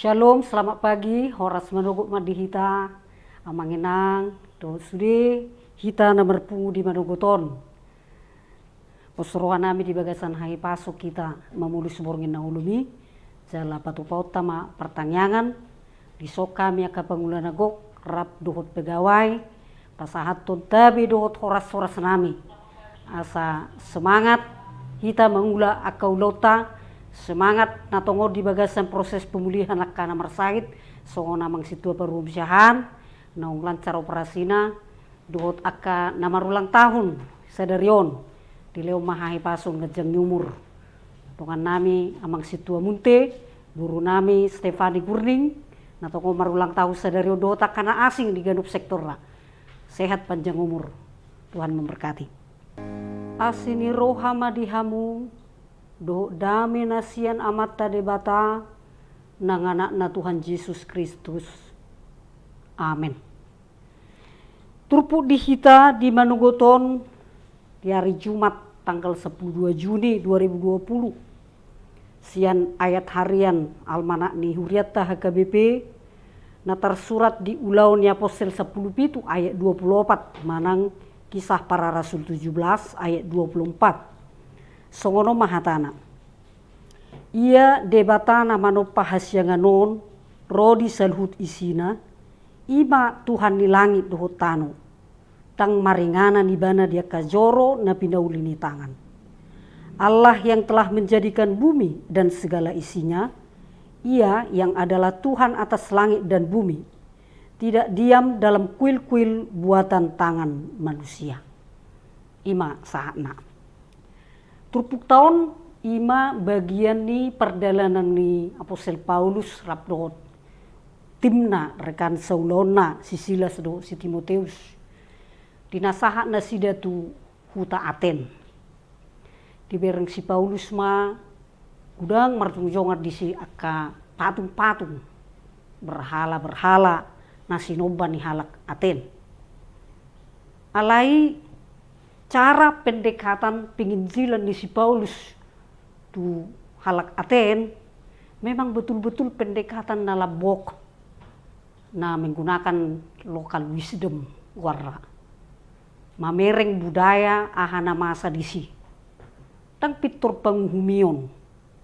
Shalom, selamat pagi. Horas menunggu madi hita, amanginang, do sude hita nomor pungu di manuguton. Posuruhan nami di bagasan hai pasok kita memulus borngin na ulumi, jala patu paut tama pertanyaan, di soka miaka pengulan agok, rap dohot pegawai, pasahat ton tabi dohot horas nami. Asa semangat, hita mengula akau lota, semangat natongo di bagasan proses pemulihan lakana marsait songo namang situa perumsyahan naung lancar operasina dohot aka namarulang tahun sadarion di leo mahai pasong ngejeng nyumur tongan nami amang situa munte guru nami Stefani Gurning natongo marulang tahun sadarion dohot akana asing di ganup sektor lah sehat panjang umur Tuhan memberkati asini rohama dihamu do dame nasian amata debata nang anak na Tuhan Yesus Kristus. Amin. Turpu di hita di Manugoton di hari Jumat tanggal 12 Juni 2020. Sian ayat harian Almanak ni Huriata HKBP na tersurat di Ulaun Apostel 10 pitu ayat 24 manang Kisah Para Rasul 17 ayat 24. Songono mahatana. Ia debatana mano pahasyanganon rodi salhut isina ima Tuhan ni langit dohotano tang maringana ni bana dia kajoro na pinaulini tangan. Allah yang telah menjadikan bumi dan segala isinya, ia yang adalah Tuhan atas langit dan bumi, tidak diam dalam kuil-kuil buatan tangan manusia. Ima sahana. Turpuk tahun ima bagian ni perdalanan ni Apostel Paulus rapdohot timna rekan saulona sisilas do si Timoteus dinasaha na sida tu huta Aten dibereng si Paulus ma udang martung jongat di si aka patung-patung berhala nasi nomba ni halak Aten alai cara pendekatan penginjilan di si Paulus tu halak Aten memang betul-betul pendekatan na labok na menggunakan lokal wisdom warra mamereng budaya ahana masa disi tang pitur penghumion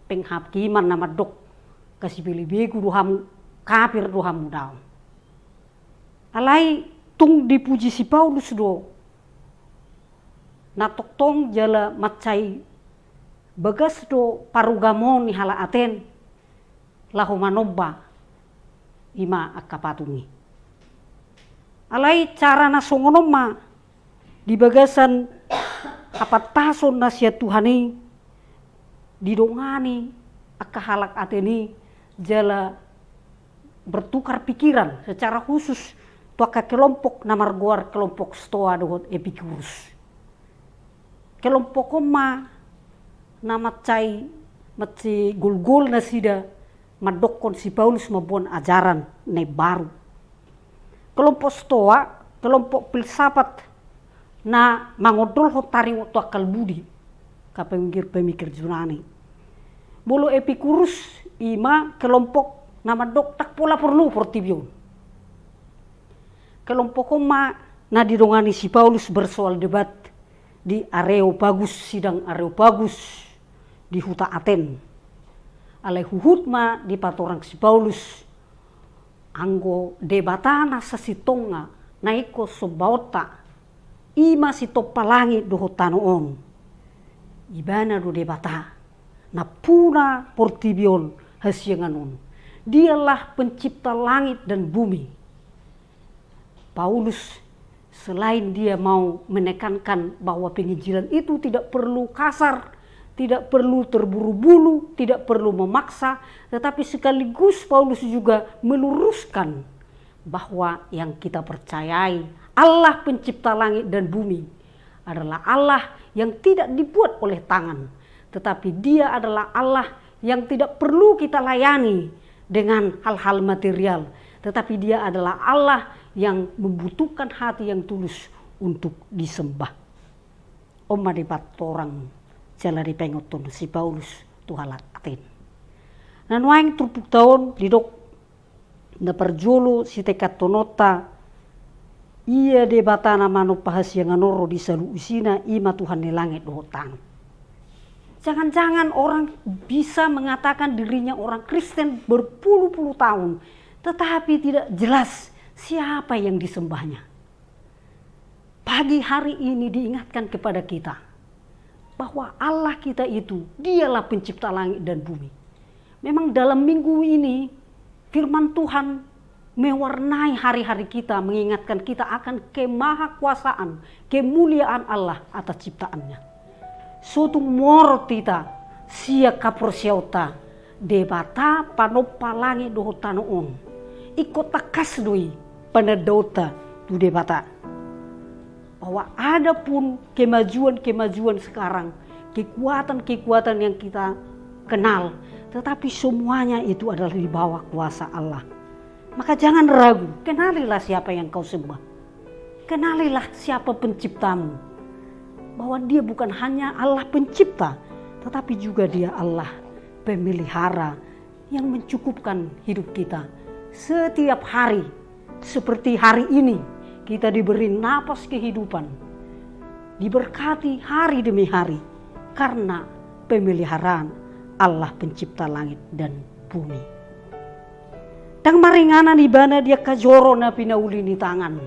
penghakiman na madok kasi bilibegu duham kafir duham daw alai tung dipuji si Paulus do natoktong jala macai bagas do parugamon ni hala Aten lahu manomba ima akapatungi. Alai cara na songonoma di bagasan apatason na siya Tuhani didongani akahalak Ateni jala bertukar pikiran secara khusus tuaka kelompok namargoar kelompok Stoa dohot Epicurus. Kelompok koma nama cai maci gul-gul na sida madokon si Paulus mabuan ajaran ne baru. Kelompok Stoa, kelompok filsafat na mangodol hotari waktu akal budi ka pemikir Yunani. Bolo Epicurus ima kelompok nama dok tak pola perlu portibion. Kelompok koma na didongani si Paulus bersoal debat di Areopagus, sidang Areopagus di huta Aten. Alai huhutma di patorang si Paulus anggo debatana sa sitonga naiko sobauta ima si topalangi dohotanoon. Ibana do debata na puna portibion hasyanganon. Dialah pencipta langit dan bumi. Paulus selain dia mau menekankan bahwa penginjilan itu tidak perlu kasar, tidak perlu terburu-buru, tidak perlu memaksa, tetapi sekaligus Paulus juga meluruskan bahwa yang kita percayai Allah pencipta langit dan bumi adalah Allah yang tidak dibuat oleh tangan, tetapi dia adalah Allah yang tidak perlu kita layani dengan hal-hal material, tetapi dia adalah Allah yang membutuhkan hati yang tulus untuk disembah. Oma debat orang jala dipengoton si Paulus tu halak Aten. Nanuang turpuk tahun didok na perjolo si tekat tonota ia debatana mano pahasia nganoro di salu usina ima Tuhan ni langit dohotan. Jangan-jangan orang bisa mengatakan dirinya orang Kristen berpuluh-puluh tahun, tetapi tidak jelas siapa yang disembahnya. Pagi hari ini diingatkan kepada kita bahwa Allah kita itu dialah pencipta langit dan bumi. Memang dalam minggu ini firman Tuhan mewarnai hari-hari kita, mengingatkan kita akan kemahakuasaan, kemuliaan Allah atas ciptaannya. Suatu mortita sia kaporsiauta debata panopa langit dohotanoon ikut takas doi panadota tu debata. Bahwa ada pun kemajuan-kemajuan sekarang, kekuatan-kekuatan yang kita kenal, tetapi semuanya itu adalah di bawah kuasa Allah. Maka jangan ragu, kenalilah siapa yang kau sembah. Kenalilah siapa penciptamu. Bahwa dia bukan hanya Allah pencipta, tetapi juga dia Allah pemelihara yang mencukupkan hidup kita. Setiap hari, seperti hari ini, kita diberi napas kehidupan, diberkati hari demi hari karena pemeliharaan Allah pencipta langit dan bumi. Dan maringana di bana dia kajoro na pinauli ni tangan.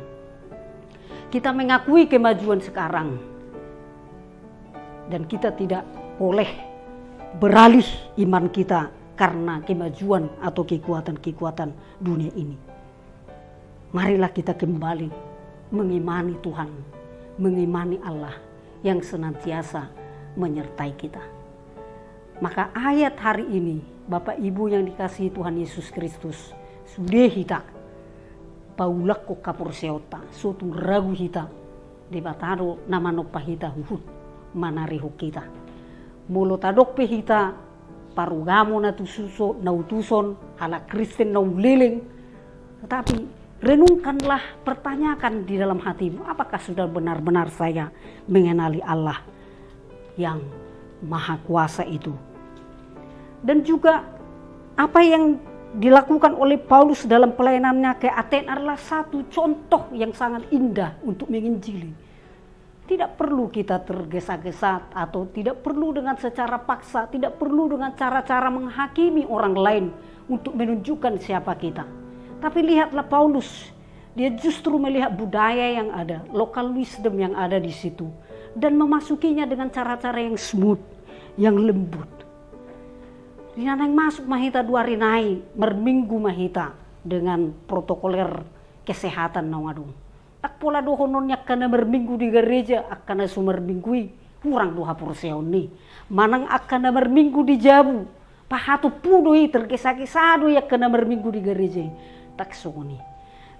Kita mengakui kemajuan sekarang dan kita tidak boleh beralih iman kita karena kemajuan atau kekuatan-kekuatan dunia ini. Marilah kita kembali mengimani Tuhan, mengimani Allah yang senantiasa menyertai kita. Maka ayat hari ini, Bapak Ibu yang dikasihi Tuhan Yesus Kristus, sudah hita, paulak ko kapurseota, suatu ragu hita, debatado nama nopa hita huhut, manariho kita. Mulu tadok pe hita, parugamo na tususo, nautuson, ala Kristen nauliling, tetapi renungkanlah, pertanyakan di dalam hatimu, apakah sudah benar-benar saya mengenali Allah yang Maha Kuasa itu. Dan juga apa yang dilakukan oleh Paulus dalam pelayanannya ke Aten adalah satu contoh yang sangat indah untuk menginjili. Tidak perlu kita tergesa-gesa atau tidak perlu dengan secara paksa, tidak perlu dengan cara-cara menghakimi orang lain untuk menunjukkan siapa kita. Tapi lihatlah Paulus, dia justru melihat budaya yang ada, local wisdom yang ada di situ, dan memasukinya dengan cara-cara yang smooth, yang lembut. Dia yang masuk mahita 2 hari naik, merminggu mahita dengan protokoler kesehatan nawadung. Tak pola dohononnya karena merminggu di gereja, akan sumerminggui kurang 20% nih. Manang akan merminggu di jabu, pahatu pudoi tergesa-gesa ya kena merminggu di gereja. Tak soni.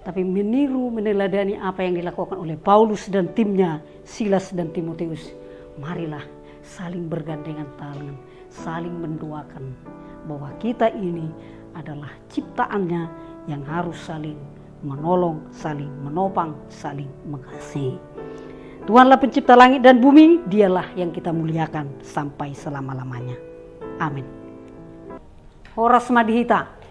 Tapi meniru, meneladani apa yang dilakukan oleh Paulus dan timnya, Silas dan Timotius. Marilah saling bergandengan tangan, saling mendoakan bahwa kita ini adalah ciptaannya yang harus saling menolong, saling menopang, saling mengasihi. Tuhanlah pencipta langit dan bumi, dialah yang kita muliakan sampai selama-lamanya. Amin. Horas madihita.